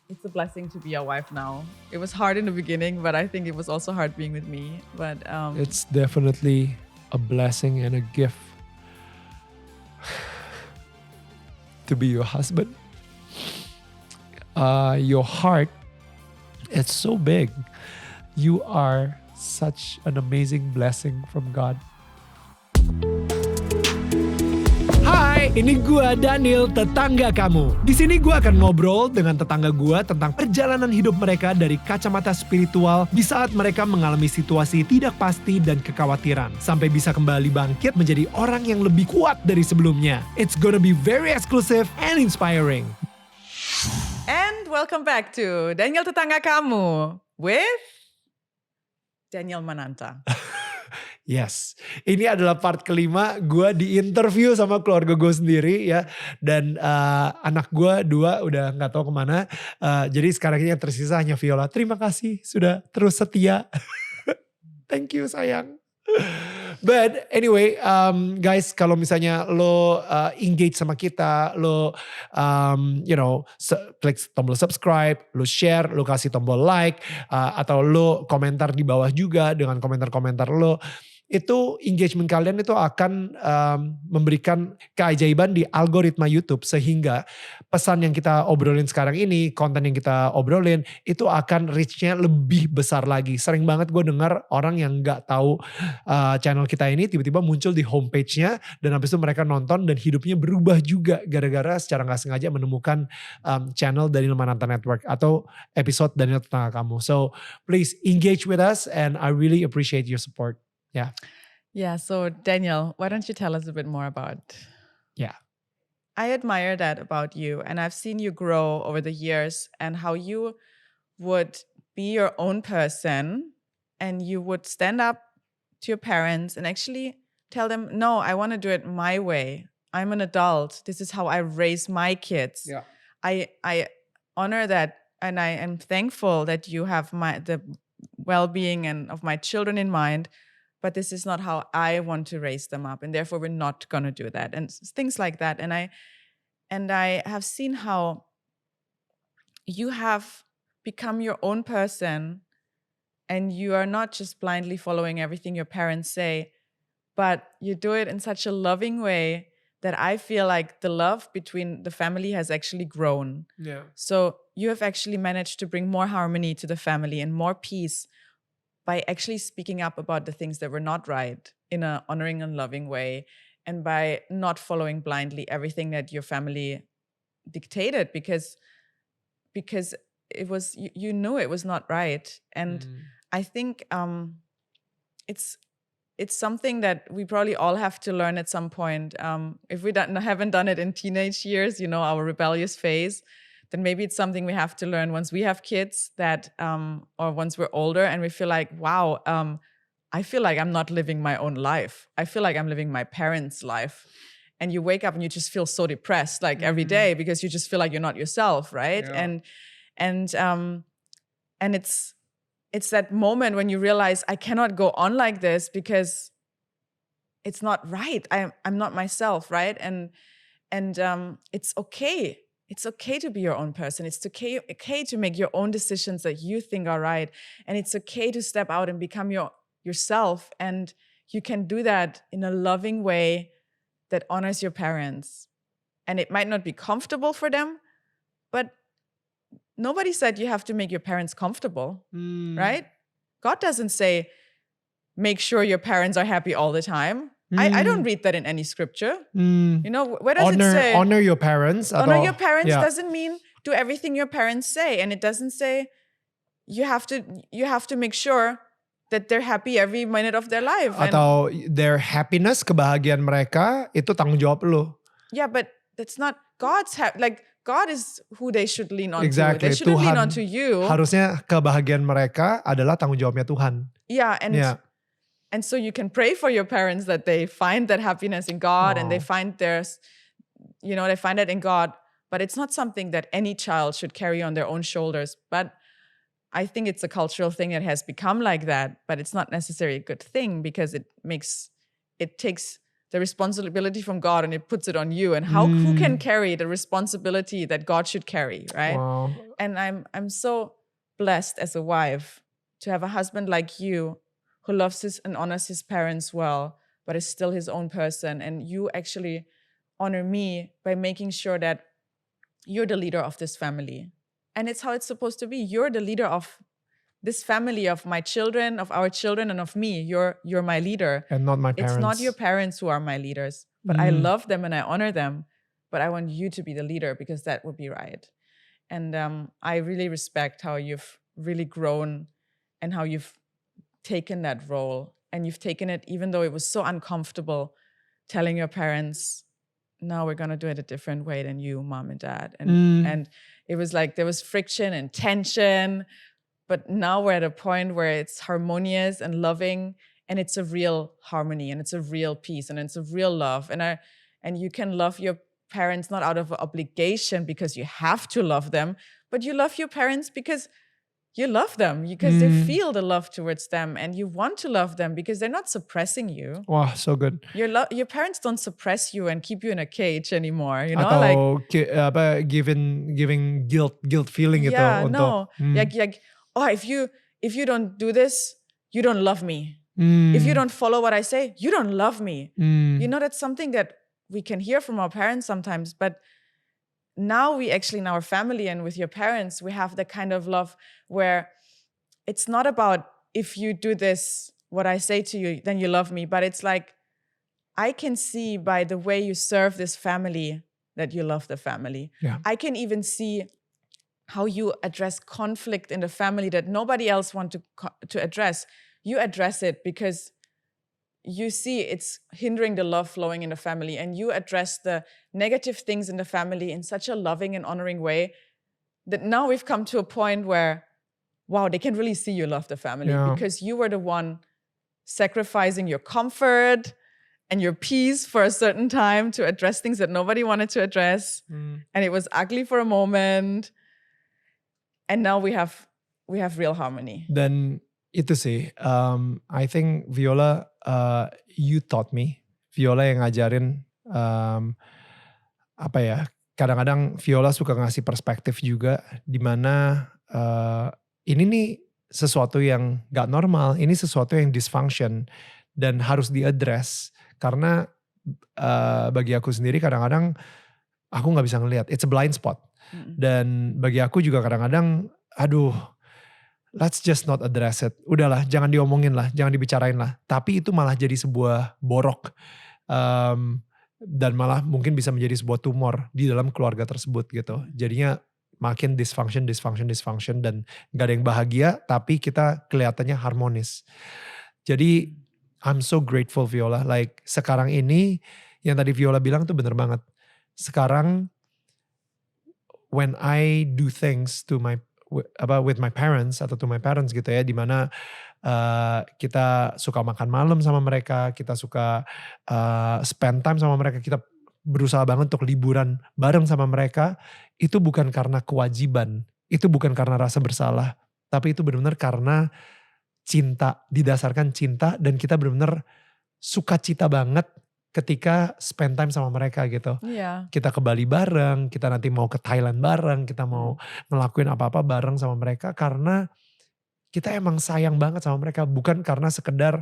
it's a blessing to be a wife now. It was hard in the beginning, but I think it was also hard being with me. But It's definitely a blessing and a gift to be your husband. Your heart, it's so big. You are such an amazing blessing from God. Hai, ini gua Daniel, tetangga kamu. Di sini gua akan ngobrol dengan tetangga gua tentang perjalanan hidup mereka dari kacamata spiritual di saat mereka mengalami situasi tidak pasti dan kekhawatiran, sampai bisa kembali bangkit menjadi orang yang lebih kuat dari sebelumnya. It's gonna be very exclusive and inspiring. And welcome back to Daniel Tetangga Kamu with Daniel Mananta. Yes, ini adalah part kelima gue diinterview sama keluarga gue sendiri ya. Dan anak gue 2 udah gak tahu kemana. Jadi sekarang ini yang tersisa hanya Viola. Terima kasih sudah terus setia. Thank you sayang. But anyway, guys, kalau misalnya lo engage sama kita, lo klik tombol subscribe, lo share, lo kasih tombol like, atau lo komentar di bawah juga dengan komentar-komentar lo. Itu engagement kalian itu akan memberikan keajaiban di algoritma YouTube, sehingga pesan yang kita obrolin sekarang ini, konten yang kita obrolin itu akan reach-nya lebih besar lagi. Sering banget gue dengar orang yang gak tahu channel kita ini tiba-tiba muncul di homepage-nya, dan habis itu mereka nonton dan hidupnya berubah juga gara-gara secara gak sengaja menemukan channel Daniel Mananta Network atau episode Daniel Tetangga Kamu. So please engage with us and I really appreciate your support. Yeah. Yeah, so Daniel, why don't you tell us a bit more about? Yeah. I admire that about you, and I've seen you grow over the years and how you would be your own person and you would stand up to your parents and actually tell them, no, I want to do it my way. I'm an adult. This is how I raise my kids. Yeah. I honor that, and I am thankful that you have the well-being and of my children in mind. But this is not how I want to raise them up, and therefore we're not going to do that, and things like that. And I have seen how you have become your own person, and you are not just blindly following everything your parents say, but you do it in such a loving way that I feel like the love between the family has actually grown. Yeah. So you have actually managed to bring more harmony to the family and more peace by actually speaking up about the things that were not right in an honoring and loving way, and by not following blindly everything that your family dictated, because it was, you knew it was not right. And I think it's something that we probably all have to learn at some point. If we haven't done it in teenage years, our rebellious phase, then maybe it's something we have to learn once we have kids, that or once we're older and we feel like, wow, I feel like I'm not living my own life. I feel like I'm living my parents' life. And you wake up and you just feel so depressed, like every day, because you just feel like you're not yourself, right? Yeah. And it's that moment when you realize I cannot go on like this because it's not right. I'm not myself, right? And it's okay. It's okay to be your own person. It's okay to make your own decisions that you think are right. And it's okay to step out and become yourself. And you can do that in a loving way that honors your parents. And it might not be comfortable for them, but nobody said you have to make your parents comfortable, right? God doesn't say, make sure your parents are happy all the time. I don't read that in any scripture. Where does it say? Honor your parents. Honor your parents doesn't mean do everything your parents say. And it doesn't say you have to make sure that they're happy every minute of their life. Atau their happiness, kebahagiaan mereka, itu tanggung jawab lo. Yeah, but that's not God's God is who they should lean on Exactly. to. They shouldn't Tuhan, lean on to you. Harusnya kebahagiaan mereka adalah tanggung jawabnya Tuhan. Yeah, and so you can pray for your parents that they find that happiness in God and they find they find it in God. But it's not something that any child should carry on their own shoulders. But I think it's a cultural thing that has become like that. But it's not necessarily a good thing, because it takes the responsibility from God and it puts it on you. And who can carry the responsibility that God should carry, right? Wow. And I'm so blessed as a wife to have a husband like you who loves his and honors his parents well, but is still his own person. And you actually honor me by making sure that you're the leader of this family. And it's how it's supposed to be. You're the leader of this family, of my children, of our children, and of me. You're my leader. And not my parents. It's not your parents who are my leaders, but I love them and I honor them. But I want you to be the leader because that would be right. And I really respect how you've really grown and how you've taken that role. And you've taken it even though it was so uncomfortable, telling your parents, no, we're going to do it a different way than you, mom and dad. And it was like there was friction and tension. But now we're at a point where it's harmonious and loving, and it's a real harmony, and it's a real peace, and it's a real love. And you can love your parents not out of obligation because you have to love them, but you love your parents because you love them, because they feel the love towards them, and you want to love them because they're not suppressing you. Wah, so good. Your parents don't suppress you and keep you in a cage anymore, you know? Atau giving guilt feeling gitu untuk. Like, oh, if you don't do this, you don't love me. If you don't follow what I say, you don't love me. You know, that's something that we can hear from our parents sometimes, but now we actually in our family and with your parents, we have the kind of love where it's not about if you do this, what I say to you, then you love me. But it's like, I can see by the way you serve this family that you love the family. Yeah. I can even see how you address conflict in the family that nobody else wants to address. You address it because you see it's hindering the love flowing in the family, and you address the negative things in the family in such a loving and honoring way that now we've come to a point where, wow, they can really see you love the family because you were the one sacrificing your comfort and your peace for a certain time to address things that nobody wanted to address. And it was ugly for a moment. And now we have real harmony. Dan itu sih, I think Viola, you taught me. Viola yang ngajarin, kadang-kadang Viola suka ngasih perspektif juga, dimana ini nih sesuatu yang gak normal, ini sesuatu yang dysfunction, dan harus diaddress. Karena bagi aku sendiri kadang-kadang aku gak bisa ngelihat, it's a blind spot. Dan bagi aku juga kadang-kadang, let's just not address it. Udahlah, jangan diomongin lah, jangan dibicarain lah. Tapi itu malah jadi sebuah borok. Dan malah mungkin bisa menjadi sebuah tumor di dalam keluarga tersebut gitu. Jadinya makin dysfunction, dan gak ada yang bahagia, tapi kita kelihatannya harmonis. Jadi, I'm so grateful Viola. Like sekarang ini, yang tadi Viola bilang tuh bener banget. Sekarang, when I do things with my parents atau to my parents gitu ya, dimana kita suka makan malam sama mereka, kita suka spend time sama mereka, kita berusaha banget untuk liburan bareng sama mereka, itu bukan karena kewajiban, itu bukan karena rasa bersalah, tapi itu benar-benar karena cinta, didasarkan cinta, dan kita benar-benar sukacita banget ketika spend time sama mereka gitu. Yeah. Kita ke Bali bareng, kita nanti mau ke Thailand bareng, kita mau ngelakuin apa-apa bareng sama mereka karena kita emang sayang banget sama mereka. Bukan karena sekedar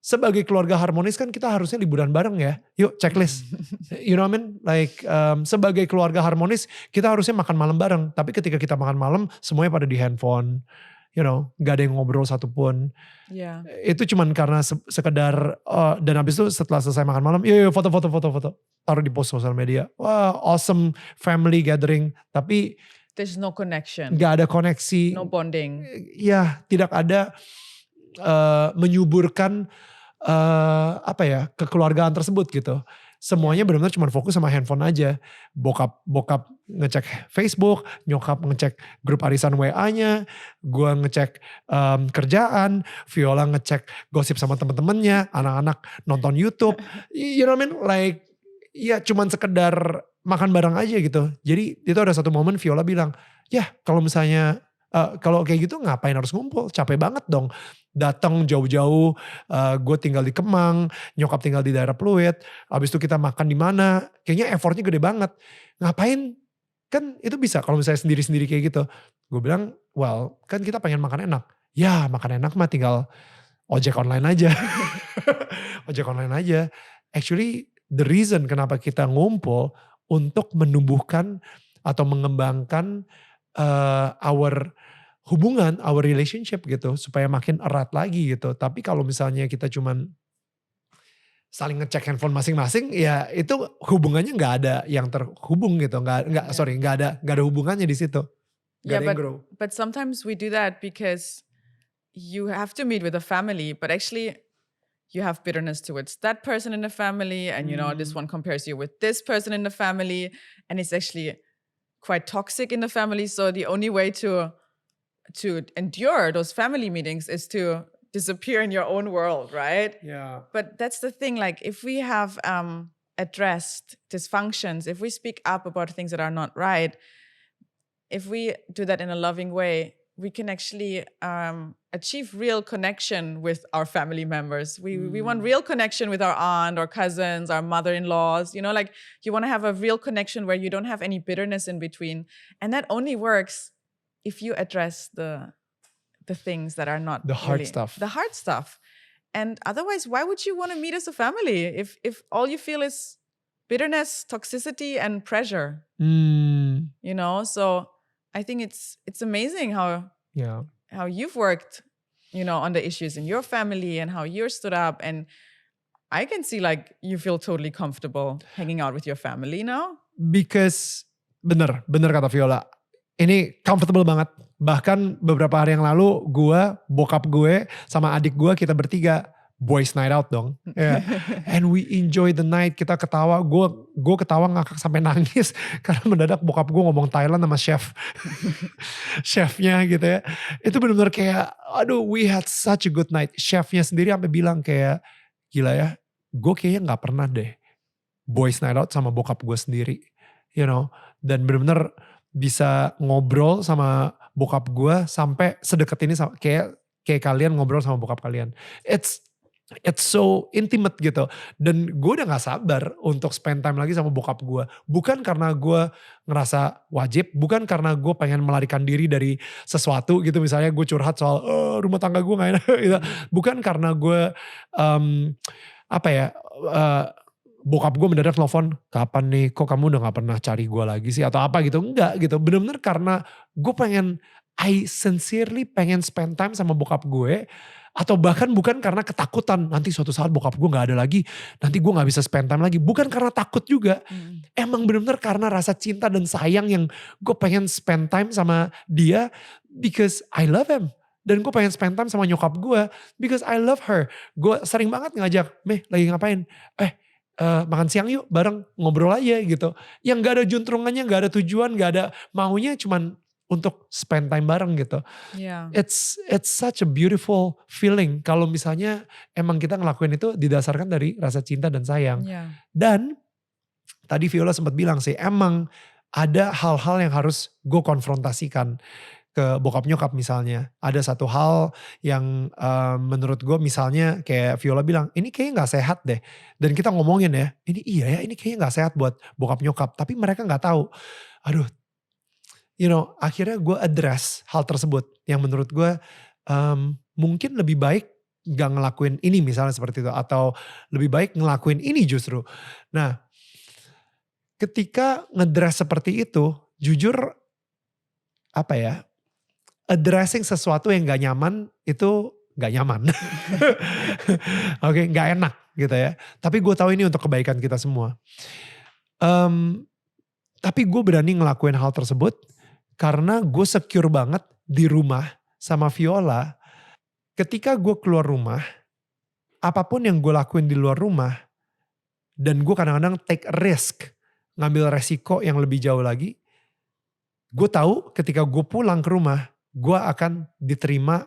sebagai keluarga harmonis kan kita harusnya liburan bareng ya. Yuk checklist. You know what I mean? Like sebagai keluarga harmonis kita harusnya makan malam bareng. Tapi ketika kita makan malam semuanya pada di handphone. You know, gak ada yang ngobrol satupun. Yeah. Itu cuman karena sekedar, dan habis itu setelah selesai makan malam, yuk foto. Taruh di post sosial media. Wah, awesome family gathering. Tapi there's no connection. Gak ada koneksi. No bonding. Ya, tidak ada menyuburkan kekeluargaan tersebut gitu. Semuanya benar-benar cuma fokus sama handphone aja. Bokap ngecek Facebook, nyokap ngecek grup arisan WA-nya, gue ngecek kerjaan, Viola ngecek gosip sama temen-temennya, anak-anak nonton YouTube. You know what I mean? Like, ya cuman sekedar makan bareng aja gitu. Jadi itu ada satu momen Viola bilang, ya kalau misalnya Kalau kayak gitu ngapain harus ngumpul? Capek banget dong. Datang jauh-jauh, gue tinggal di Kemang, nyokap tinggal di daerah Pluit, habis itu kita makan di mana, kayaknya effortnya gede banget. Ngapain? Kan itu bisa kalau misalnya sendiri-sendiri kayak gitu. Gue bilang, well kan kita pengen makan enak. Ya makan enak mah tinggal ojek online aja. Ojek online aja. Actually the reason kenapa kita ngumpul untuk menumbuhkan atau mengembangkan our hubungan, our relationship gitu. Supaya makin erat lagi gitu. Tapi kalau misalnya kita cuman saling ngecek handphone masing-masing, ya itu hubungannya nggak ada yang terhubung gitu. Yeah. Nggak ada hubungannya di situ. Nggak Yeah, ada yang grow. but sometimes we do that because you have to meet with a family, but actually you have bitterness towards that person in the family, and this one compares you with this person in the family, and it's actually quite toxic in the family. So the only way to endure those family meetings is to disappear in your own world, right? Yeah. But that's the thing, like if we have addressed dysfunctions, if we speak up about things that are not right, if we do that in a loving way, we can actually achieve real connection with our family members. We want real connection with our aunt or cousins, our mother-in-laws, like you want to have a real connection where you don't have any bitterness in between. And that only works if you address the things that are not The hard really- stuff. The hard stuff. And otherwise, why would you want to meet as a family if all you feel is bitterness, toxicity, and pressure? So I think it's amazing how Yeah. you've worked, on the issues in your family and how you're stood up. And I can see like you feel totally comfortable hanging out with your family now. Because bener kata Viola. Ini comfortable banget. Bahkan beberapa hari yang lalu bokap gue sama adik gue kita bertiga boys night out dong. Yeah. And we enjoy the night. Kita ketawa. Gue ketawa ngakak sampai nangis. Karena mendadak bokap gue ngomong Thailand sama chef. Chefnya gitu ya. Itu benar-benar kayak aduh we had such a good night. Chefnya sendiri sampai bilang kayak gila ya. Gue kayaknya gak pernah deh boys night out sama bokap gue sendiri. Dan benar-benar bisa ngobrol sama bokap gue sampai sedekat ini kayak kalian ngobrol sama bokap kalian. It's so intimate gitu. Dan gue udah gak sabar untuk spend time lagi sama bokap gue. Bukan karena gue ngerasa wajib, bukan karena gue pengen melarikan diri dari sesuatu gitu. Misalnya gue curhat soal rumah tangga gue gak enak gitu. Bukan karena gue bokap gue mendadak telepon, kapan nih kok kamu udah gak pernah cari gue lagi sih atau apa gitu. Enggak gitu, bener-bener karena gue I sincerely pengen spend time sama bokap gue. Atau bahkan bukan karena ketakutan, nanti suatu saat bokap gue gak ada lagi, nanti gue gak bisa spend time lagi. Bukan karena takut juga, emang bener-bener karena rasa cinta dan sayang yang gue pengen spend time sama dia. Because I love him. Dan gue pengen spend time sama nyokap gue, because I love her. Gue sering banget ngajak, Meh lagi ngapain? Makan siang yuk bareng, ngobrol aja gitu. Yang gak ada juntrungannya, gak ada tujuan, gak ada maunya, cuman untuk spend time bareng gitu. Yeah. It's such a beautiful feeling kalau misalnya emang kita ngelakuin itu didasarkan dari rasa cinta dan sayang. Yeah. Dan tadi Viola sempat bilang sih, emang ada hal-hal yang harus gue konfrontasikan ke bokap nyokap misalnya. Ada satu hal yang menurut gue misalnya kayak Viola bilang, ini kayaknya gak sehat deh. Dan kita ngomongin ya, ini kayaknya gak sehat buat bokap nyokap. Tapi mereka gak tahu. Aduh, akhirnya gue address hal tersebut. Yang menurut gue mungkin lebih baik gak ngelakuin ini misalnya seperti itu. Atau lebih baik ngelakuin ini justru. Nah, ketika ngedress seperti itu, jujur addressing sesuatu yang gak nyaman itu gak nyaman. Oke, gak enak gitu ya. Tapi gue tahu ini untuk kebaikan kita semua. Tapi gue berani ngelakuin hal tersebut karena gue secure banget di rumah sama Viola. Ketika gue keluar rumah, apapun yang gue lakuin di luar rumah, dan gue kadang-kadang take risk, ngambil resiko yang lebih jauh lagi, gue tahu ketika gue pulang ke rumah, gue akan diterima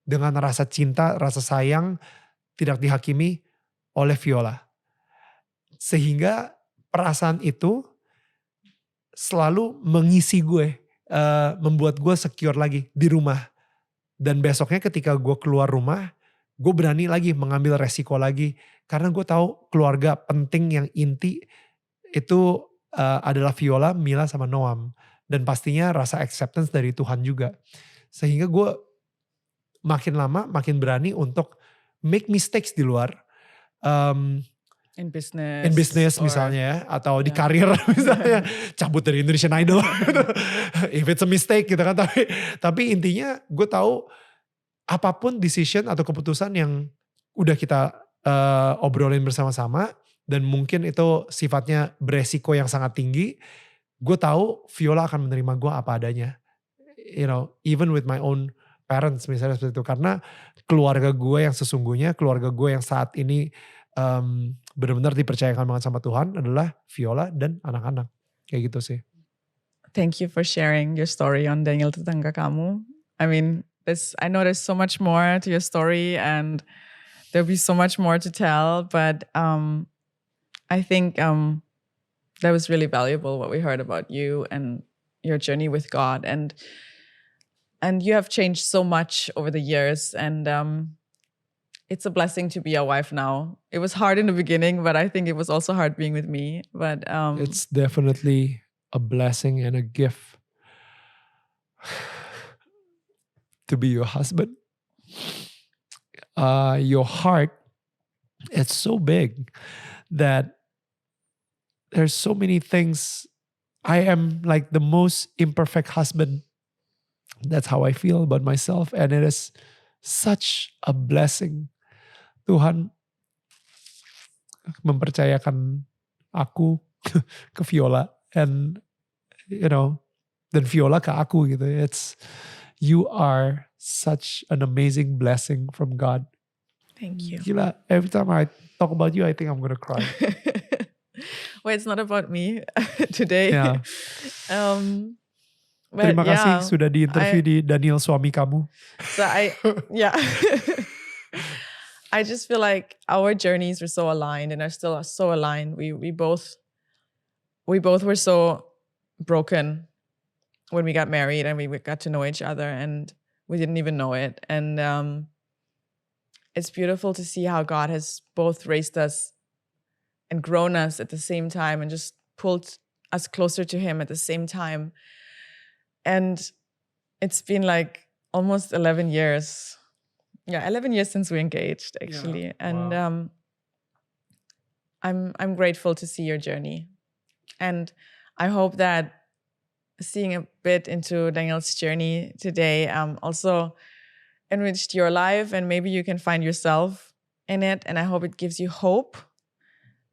dengan rasa cinta, rasa sayang, tidak dihakimi oleh Viola. Sehingga perasaan itu selalu mengisi gue membuat gue secure lagi di rumah. Dan besoknya ketika gue keluar rumah, gue berani lagi mengambil resiko lagi. Karena gue tahu keluarga penting yang inti itu adalah Viola, Mila sama Noam. Dan pastinya rasa acceptance dari Tuhan juga. Sehingga gue makin lama makin berani untuk make mistakes di luar. In In business misalnya ya, atau di Yeah. karir misalnya, cabut dari Indonesian Idol. If it's a mistake gitu kan, tapi intinya gue tahu apapun decision atau keputusan yang udah kita obrolin bersama-sama, dan mungkin itu sifatnya beresiko yang sangat tinggi, gue tahu Viola akan menerima gue apa adanya. You know, even with my own parents misalnya seperti itu. Karena keluarga gue yang sesungguhnya, keluarga gue yang saat ini benar-benar dipercayakan banget sama Tuhan adalah Viola dan anak-anak. Kayak gitu sih. Thank you for sharing your story on Daniel Tetangga Kamu. I mean, I know there's so much more to your story and there'll be so much more to tell, but I think that was really valuable what we heard about you and your journey with God, and you have changed so much over the years, and it's a blessing to be a wife now. It was hard in the beginning, but I think it was also hard being with me. But It's definitely a blessing and a gift to be your husband. Your heart, it's so big that there's so many things. I am like the most imperfect husband. That's how I feel about myself, and it is such a blessing. Tuhan mempercayakan aku ke Viola, and you know, dan Viola ke aku gitu. You are such an amazing blessing from God. thank you. Gila, every time I talk about you, I think I'm gonna cry. Well, it's not about me today. Yeah. But Terima kasih sudah diinterview di Daniel Suami Kamu. So yeah. I just feel like our journeys were so aligned and are still so aligned. We both were so broken when we got married and we got to know each other, and we didn't even know it. And it's beautiful to see how God has both raised us and grown us at the same time and just pulled us closer to Him at the same time. And it's been like almost 11 years. Yeah, 11 years since we engaged, actually. Yeah. And Wow. I'm grateful to see your journey. And I hope that seeing a bit into Daniel's journey today also enriched your life, and maybe you can find yourself in it. And I hope it gives you hope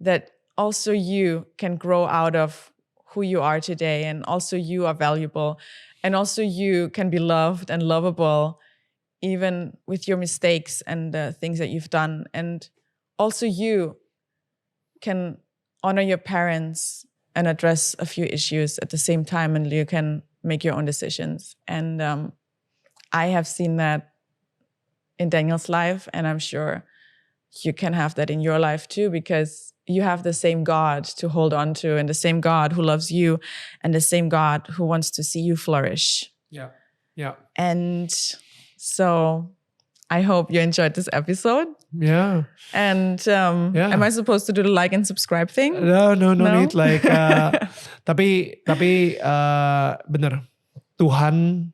that also you can grow out of who you are today, and also you are valuable, and also you can be loved and lovable even with your mistakes and the things that you've done. And also you can honor your parents and address a few issues at the same time, and you can make your own decisions. And I have seen that in Daniel's life, and I'm sure you can have that in your life too, because you have the same God to hold on to, and the same God who loves you, and the same God who wants to see you flourish. Yeah. Yeah. And so I hope you enjoyed this episode. Yeah. And am I supposed to do the like and subscribe thing? No need. Like, tapi bener, Tuhan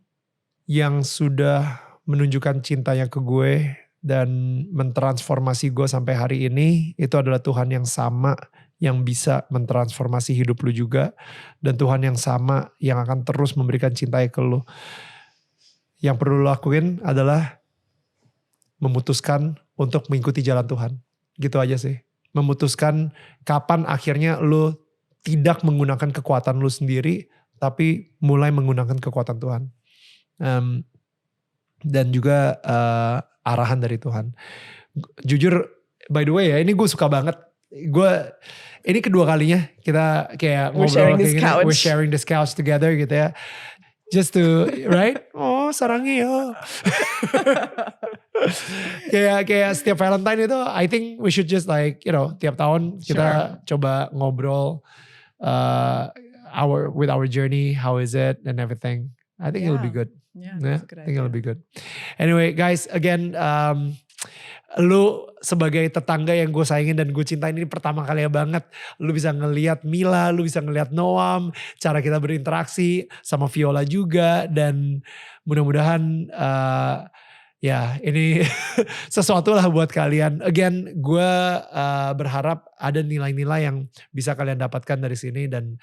yang sudah menunjukkan cintanya ke gue dan mentransformasi gue sampai hari ini, itu adalah Tuhan yang sama yang bisa mentransformasi hidup lu juga, dan Tuhan yang sama yang akan terus memberikan cintanya ke lu. Yang perlu lu lakuin adalah memutuskan untuk mengikuti jalan Tuhan. Gitu aja sih. Memutuskan kapan akhirnya lu tidak menggunakan kekuatan lu sendiri, tapi mulai menggunakan kekuatan Tuhan. Dan juga arahan dari Tuhan. Jujur, by the way ya, ini gue suka banget. Ini kedua kalinya kita kayak ngobrol kayak gini. We're sharing this couch together gitu ya. Just to, right? Oh, sarangi ya. kayak setiap Valentine itu, I think we should just like, you know, tiap tahun kita coba ngobrol with our journey, how is it and everything. I think it'll be good. Yeah, that's a good I think it'll idea. be good. Anyway, guys, again, lu sebagai tetangga yang gue sayangin dan gue cintain ini pertama kali banget. Lu bisa ngelihat Mila, lu bisa ngelihat Noam, cara kita berinteraksi sama Viola juga, dan mudah-mudahan ya ini sesuatu lah buat kalian. Again, gue berharap ada nilai-nilai yang bisa kalian dapatkan dari sini, dan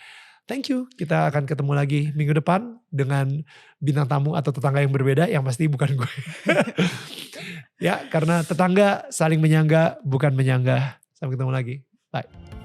thank you. Kita akan ketemu lagi minggu depan dengan bintang tamu atau tetangga yang berbeda, yang pasti bukan gue. Ya, karena tetangga saling menyangga bukan menyanggah. Sampai ketemu lagi. Bye.